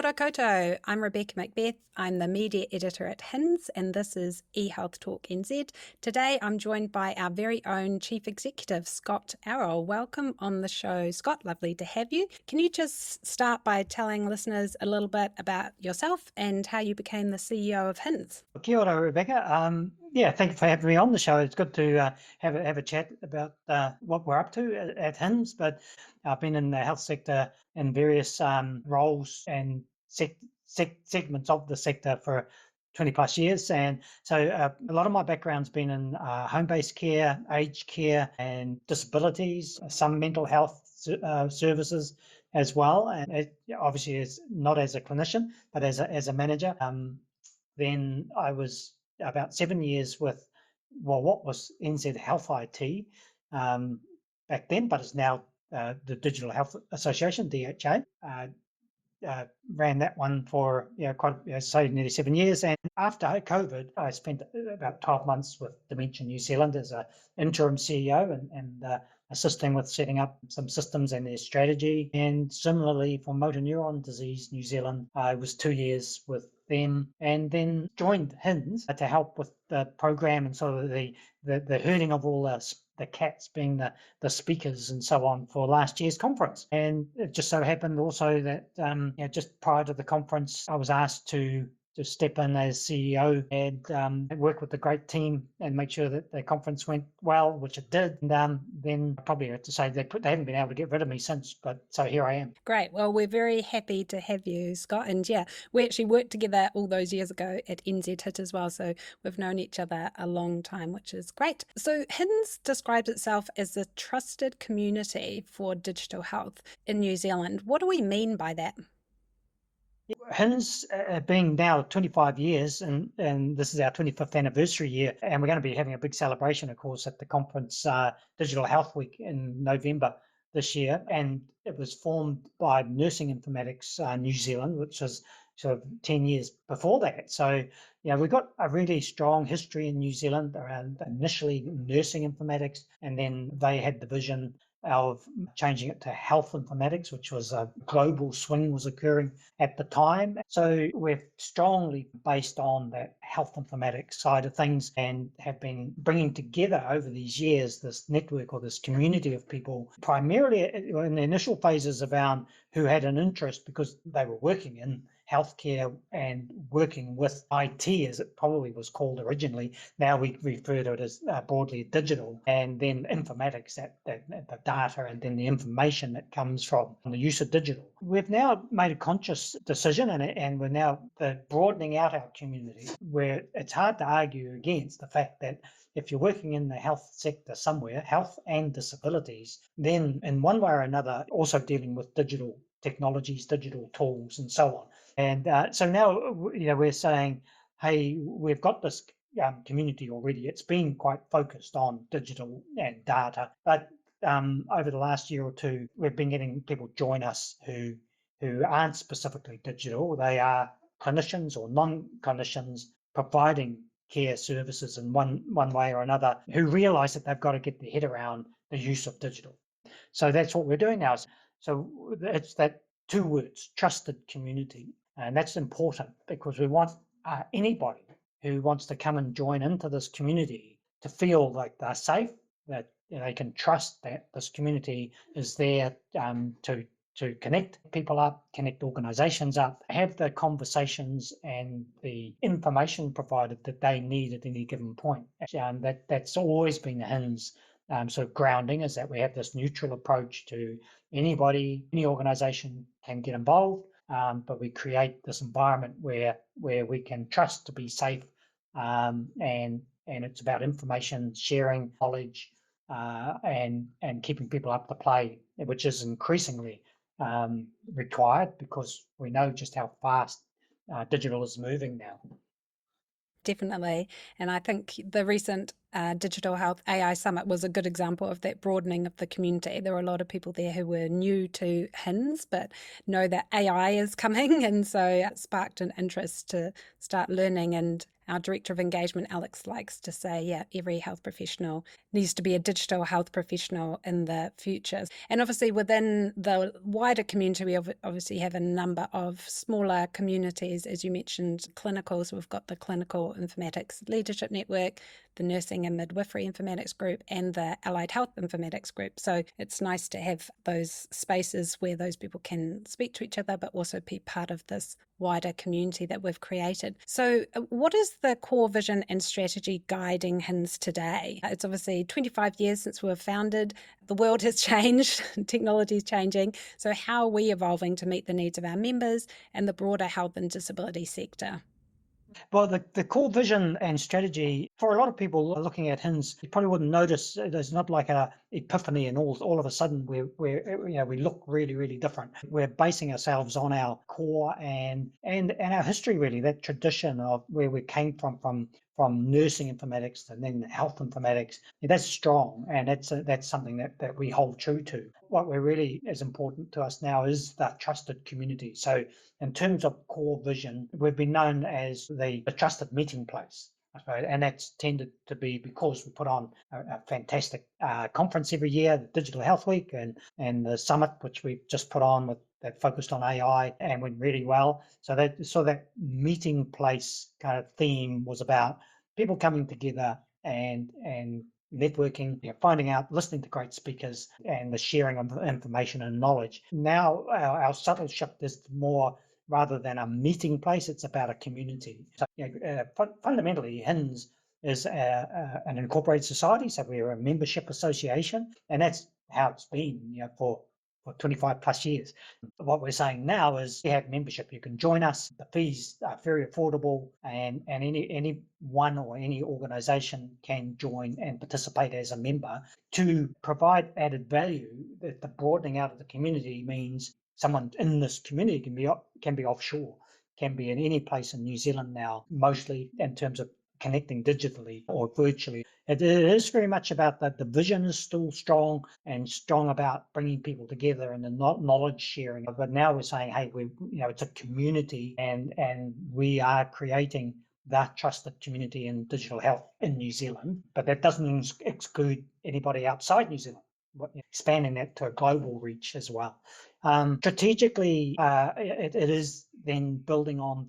ora koutou. I'm Rebecca Macbeth. I'm the media editor at HiNZ, and this is eHealthTALK NZ. Today, I'm joined by our very own Chief Executive, Scott Arrol. Welcome on the show, Scott. Lovely to have you. Can you just start by telling listeners a little bit about yourself and how you became the CEO of HiNZ? Kia ora, Rebecca. Thank you for having me on the show. It's good to have a chat about what we're up to at HiNZ. But I've been in the health sector in various roles and segments of the sector for 20 plus years. And so a lot of my background's been in home-based care, aged care, and disabilities, some mental health services as well. And it obviously is not as a clinician, but as a manager. Then I was about 7 years with, what was NZ Health IT back then, but it's now the Digital Health Association, DHA. Ran that one for nearly 7 years. And after COVID, I spent about 12 months with Dementia New Zealand as an interim CEO and assisting with setting up some systems and their strategy. And similarly for motor neuron disease New Zealand, I was 2 years with them, and then joined HiNZ to help with the program and sort of the herding of all the cats, being the speakers and so on, for last year's conference. And it just so happened also that just prior to the conference, I was asked to step in as CEO and work with the great team and make sure that the conference went well, which it did. And then I probably have to say they haven't been able to get rid of me since, but so here I am. Great. Well, we're very happy to have you, Scott. And yeah, we actually worked together all those years ago at NZ HIT as well. So we've known each other a long time, which is great. So HiNZ describes itself as a trusted community for digital health in New Zealand. What do we mean by that? HiNZ being now 25 years, and this is our 25th anniversary year, and we're going to be having a big celebration, of course, at the conference Digital Health Week in November this year. And it was formed by Nursing Informatics New Zealand, which was sort of 10 years before that. So, we've got a really strong history in New Zealand around initially nursing informatics, and then they had the vision of changing it to health informatics, which was a global swing was occurring at the time. So we're strongly based on that health informatics side of things, and have been bringing together over these years this network or this community of people, primarily in the initial phases around who had an interest because they were working in healthcare and working with IT, as it probably was called originally. Now we refer to it as broadly digital, and then informatics, the data and then the information that comes from the use of digital. We've now made a conscious decision, and we're now broadening out our community, where it's hard to argue against the fact that if you're working in the health sector somewhere, health and disabilities, then in one way or another also dealing with digital technologies, digital tools, and so on. And so now, we're saying, hey, we've got this community already. It's been quite focused on digital and data, but over the last year or two, we've been getting people join us who aren't specifically digital. They are clinicians or non-clinicians providing care services in one way or another, who realise that they've got to get their head around the use of digital. So that's what we're doing now. So it's that two words, trusted community. And that's important because we want anybody who wants to come and join into this community to feel like they're safe, that they can trust that this community is there to connect people up, connect organisations up, have the conversations and the information provided that they need at any given point. That's always been the HiNZ sort of grounding, is that we have this neutral approach to anybody, any organisation can get involved, but we create this environment where we can trust to be safe, and it's about information sharing, knowledge, and keeping people up to play, which is increasingly required because we know just how fast digital is moving now. Definitely. And I think the recent Digital Health AI Summit was a good example of that broadening of the community. There were a lot of people there who were new to HiNZ, but know that AI is coming. And so it sparked an interest to start learning and our Director of Engagement, Alex, likes to say, yeah, every health professional needs to be a digital health professional in the future. And obviously within the wider community, we obviously have a number of smaller communities, as you mentioned, clinicals. We've got the Clinical Informatics Leadership Network, the Nursing and Midwifery Informatics Group, and the Allied Health Informatics Group. So it's nice to have those spaces where those people can speak to each other, but also be part of this wider community that we've created. So what is the core vision and strategy guiding HiNZ today? It's obviously 25 years since we were founded. The world has changed, technology is changing. So how are we evolving to meet the needs of our members and the broader health and disability sector? Well, the core vision and strategy for a lot of people looking at HINZ, you probably wouldn't notice there's not like a epiphany and all of a sudden we look really, really different. We're basing ourselves on our core and our history, really, that tradition of where we came from nursing informatics and then health informatics. That's strong, and that's something that we hold true to. What really is important to us now is that trusted community. So in terms of core vision, we've been known as the trusted meeting place. And that's tended to be because we put on a fantastic conference every year, the Digital Health Week, and the summit, which we've just put on that focused on AI and went really well. So that meeting place kind of theme was about people coming together and networking, finding out, listening to great speakers, and the sharing of information and knowledge. Now our subtle shift is more, rather than a meeting place, it's about a community. So fundamentally, HINZ is an incorporated society, so we're a membership association, and that's how it's been, for 25 plus years. What we're saying now is we have membership. You can join us. The fees are very affordable, and anyone or any organization can join and participate as a member to provide added value. That the broadening out of the community means someone in this community can be offshore, can be in any place in New Zealand now, mostly in terms of connecting digitally or virtually. It is very much about that. The vision is still strong about bringing people together and the knowledge sharing. But now we're saying, hey, it's a community, and we are creating that trusted community in digital health in New Zealand. But that doesn't exclude anybody outside New Zealand, expanding that to a global reach as well. Strategically, it is then building on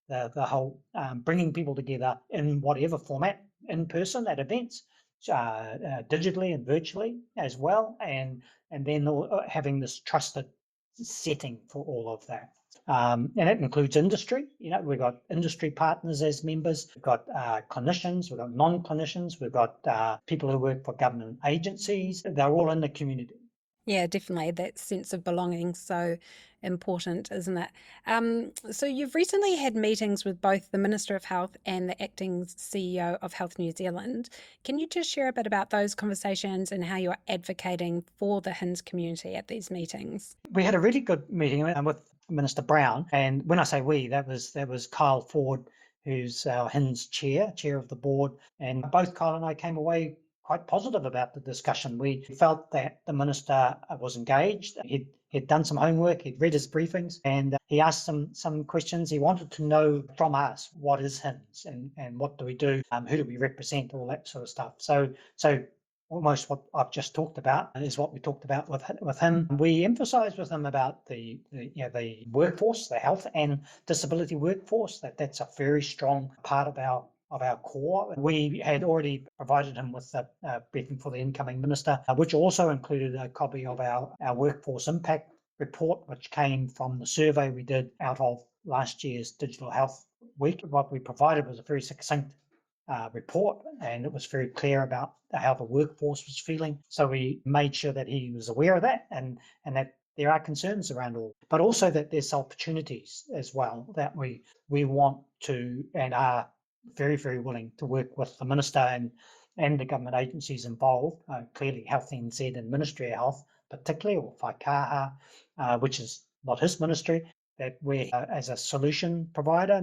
the whole bringing people together in whatever format, in person at events, digitally and virtually as well, and then having this trusted setting for all of that. And it includes industry. We've got industry partners as members. We've got clinicians. We've got non-clinicians. We've got people who work for government agencies. They're all in the community. Yeah, definitely. That sense of belonging, so important, isn't it? So you've recently had meetings with both the Minister of Health and the acting CEO of Health New Zealand. Can you just share a bit about those conversations and how you're advocating for the HINZ community at these meetings? We had a really good meeting with Minister Brown, and when I say we, that was Kyle Ford, who's our HINZ chair of the board, and both Kyle and I came away quite positive about the discussion. We felt that the minister was engaged. He'd done some homework. He'd read his briefings, and he asked some questions. He wanted to know from us, what is HINZ and what do we do? Who do we represent? All that sort of stuff. So almost what I've just talked about is what we talked about with him. We emphasised with him about the workforce, the health and disability workforce. That's a very strong part of our core. We had already provided him with a briefing for the incoming minister, which also included a copy of our workforce impact report, which came from the survey we did out of last year's Digital Health Week. What we provided was a very succinct report, and it was very clear about how the workforce was feeling. So we made sure that he was aware of that, and that there are concerns around all, but also that there's opportunities as well, that we want to and are very, very willing to work with the minister and the government agencies involved, clearly Health NZ and Ministry of Health particularly, or Whaikaha, which is not his ministry, that we're as a solution provider,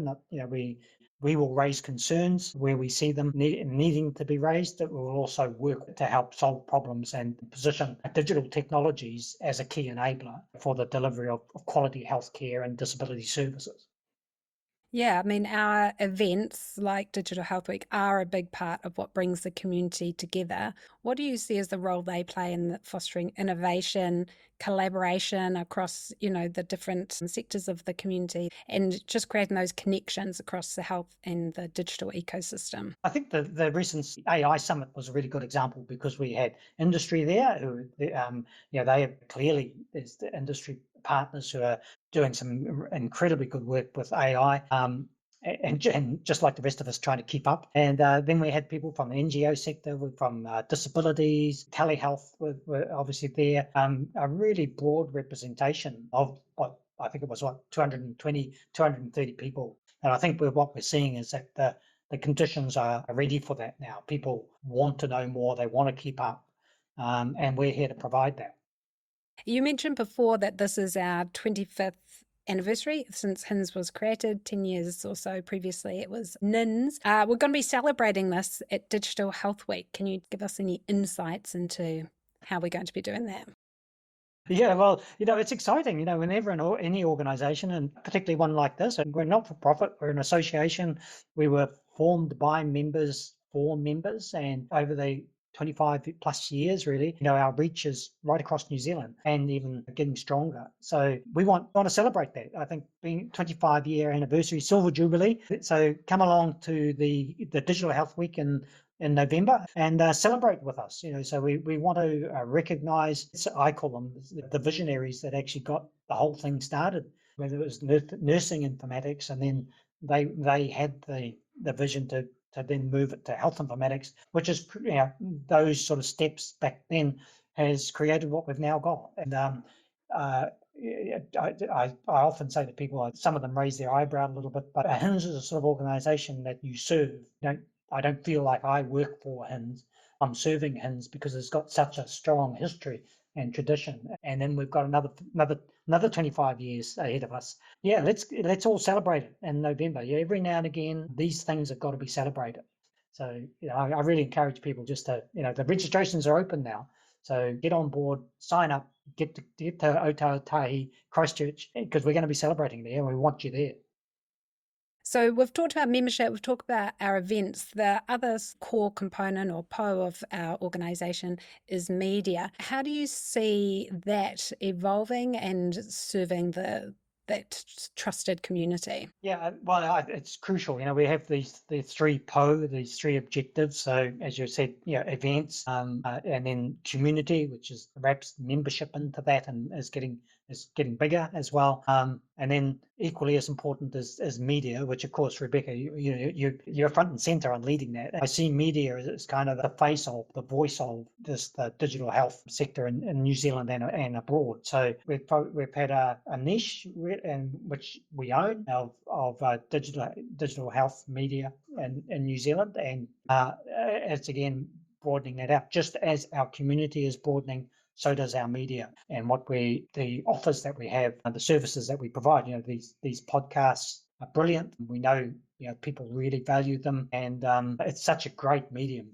we will raise concerns where we see them needing to be raised. That we will also work to help solve problems and position digital technologies as a key enabler for the delivery of quality healthcare and disability services. Yeah, I mean, our events like Digital Health Week are a big part of what brings the community together. What do you see as the role they play in fostering innovation, collaboration across, the different sectors of the community and just creating those connections across the health and the digital ecosystem? I think the recent AI summit was a really good example because we had industry there they have clearly, there's the industry partners who are doing some incredibly good work with AI. And just like the rest of us trying to keep up. And then we had people from the NGO sector, from disabilities, telehealth were obviously there. A really broad representation of what I think it was, 220, 230 people. And I think what we're seeing is that the conditions are ready for that now. People want to know more, they want to keep up, and we're here to provide that. You mentioned before that this is our 25th anniversary since HiNZ was created, 10 years or so previously it was NINZ. We're going to be celebrating this at Digital Health Week. Can you give us any insights into how we're going to be doing that? Yeah, well, it's exciting. Whenever any organization, and particularly one like this, and we're not for profit, we're an association. We were formed by members for members, and over the 25 plus years, really, our reach is right across New Zealand and even getting stronger. So we want to celebrate that. I think being 25-year anniversary, silver jubilee. So come along to the Digital Health Week in November and celebrate with us. So we want to recognize, I call them the visionaries that actually got the whole thing started, whether it was nursing informatics, and then they had the vision to then move it to health informatics, which is those sort of steps back then has created what we've now got. And I often say to people, some of them raise their eyebrow a little bit, but HINZ is a sort of organization that you serve. I don't feel like I work for HINZ. I'm serving HINZ because it's got such a strong history and tradition. And then we've got another 25 years ahead of us. Yeah, let's all celebrate it in November. Yeah, every now and again, these things have got to be celebrated. So I really encourage people just to, the registrations are open now. So get on board, sign up, get to Aotearoa Christchurch, because we're going to be celebrating there and we want you there. So we've talked about membership, we've talked about our events. The other core component or PO of our organisation is media. How do you see that evolving and serving that trusted community? Yeah, well, it's crucial. We have the three PO, these three objectives. So as you said, events, and then community, which is wraps membership into that and is getting bigger as well. And then equally as important is media, which of course, Rebecca, you're front and center on leading that. I see media as kind of the face of, the voice of the digital health sector in New Zealand and abroad. So we've had a niche in which we own of digital health media in New Zealand, and it's again broadening that out. Just as our community is broadening, so does our media, and the offers that we have, the services that we provide. These podcasts are brilliant. We know people really value them, and it's such a great medium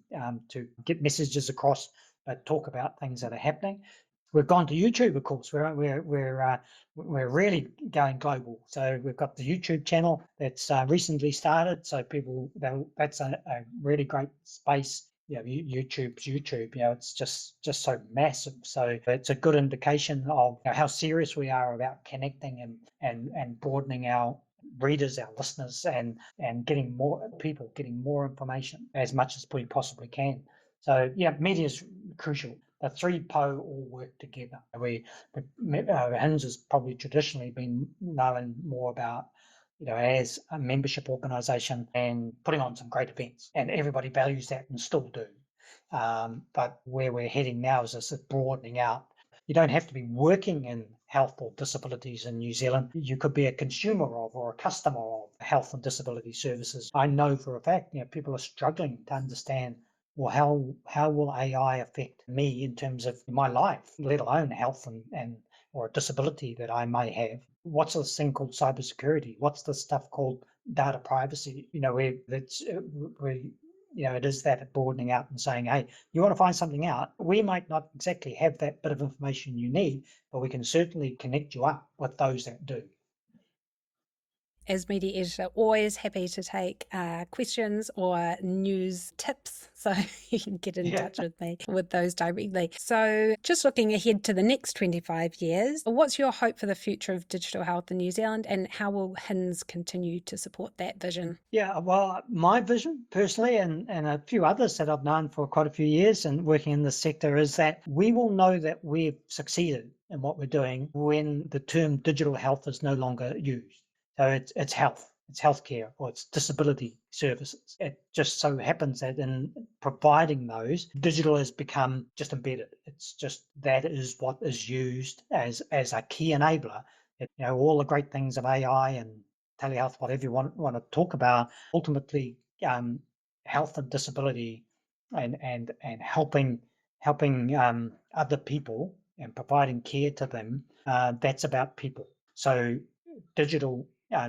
to get messages across, but talk about things that are happening. We've gone to YouTube, of course. We're really going global. So we've got the YouTube channel that's recently started. So that's a really great space. YouTube's YouTube. It's just so massive. So it's a good indication of how serious we are about connecting and broadening our readers, our listeners, and getting more people, getting more information as much as we possibly can. So media is crucial. The three PO all work together. HINZ has probably traditionally been known more about, as a membership organisation and putting on some great events, and everybody values that and still do. But where we're heading now is this broadening out. You don't have to be working in health or disabilities in New Zealand. You could be a consumer of or a customer of health and disability services. I know for a fact, people are struggling to understand, well, how will AI affect me in terms of my life, let alone health and or a disability that I may have? What's this thing called cybersecurity? What's this stuff called data privacy? It is that broadening out and saying, hey, you want to find something out? We might not exactly have that bit of information you need, but we can certainly connect you up with those that do. as media editor, always happy to take questions or news tips. So you can get in touch with me with those directly. So just looking ahead to the next 25 years, what's your hope for the future of digital health in New Zealand, and how will HiNZ continue to support that vision? Yeah, well, my vision personally, and a few others that I've known for quite a few years and working in this sector, is that we will know that we've succeeded in what we're doing when the term digital health is no longer used. So it's health, it's healthcare, or it's disability services. It just so happens that in providing those, digital has become just embedded. It's just that is what is used as a key enabler. All the great things of AI and telehealth, whatever you want to talk about, ultimately health and disability and helping other people and providing care to them. That's about people. So digital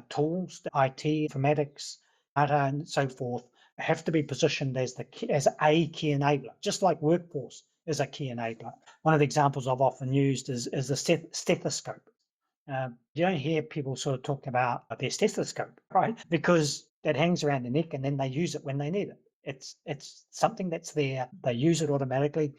tools, IT, informatics, data, and so forth have to be positioned as a key enabler, just like workforce is a key enabler. One of the examples I've often used is the stethoscope. You don't hear people sort of talking about their stethoscope, right? Because that hangs around the neck and then they use it when they need it. It's something that's there. They use it automatically.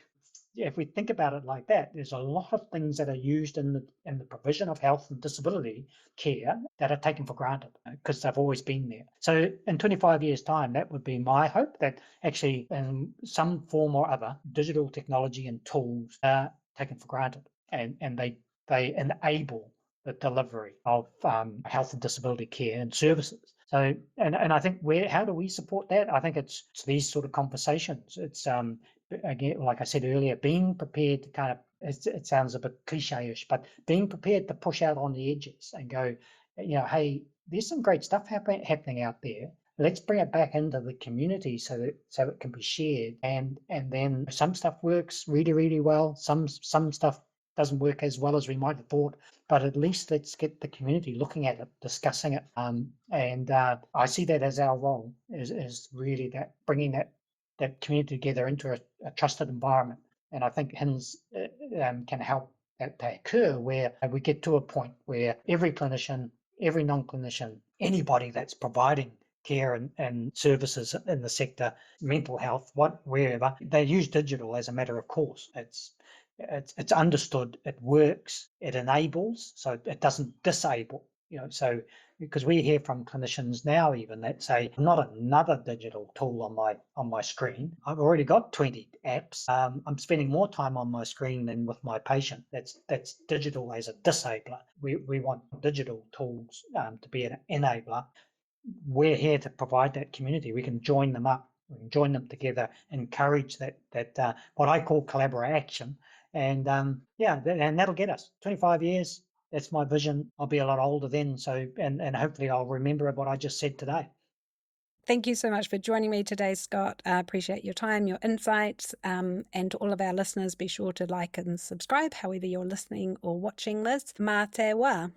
If we think about it like that, there's a lot of things that are used in the provision of health and disability care that are taken for granted because they've always been there. So in 25 years' time, that would be my hope, that actually in some form or other, digital technology and tools are taken for granted, and they enable the delivery of health and disability care and services. So, and I think how do we support that? I think it's these sort of conversations. It's again, like I said earlier, being prepared to kind of, it sounds a bit cliche-ish, but being prepared to push out on the edges and go, hey, there's some great stuff happening out there. Let's bring it back into the community so it can be shared. And then some stuff works really, really well. Some stuff doesn't work as well as we might have thought, but at least let's get the community looking at it, discussing it. And I see that as our role, is really that bringing that community together into a trusted environment. And I think HiNZ can help that to occur, where we get to a point where every clinician, every non-clinician, anybody that's providing care and services in the sector, mental health, wherever, they use digital as a matter of course. It's understood, it works, it enables, so it doesn't disable. So because we hear from clinicians now even that say, not another digital tool on my screen. I've already got 20 apps. I'm spending more time on my screen than with my patient. That's digital as a disabler. We want digital tools to be an enabler. We're here to provide that community. We can join them up. We can join them together, encourage that what I call collaboration, and and that'll get us 25 years. That's my vision. I'll be a lot older then, so and hopefully I'll remember what I just said today. Thank you so much for joining me today, Scott. I appreciate your time, your insights, and to all of our listeners, be sure to like and subscribe, however you're listening or watching this. Mā te wā.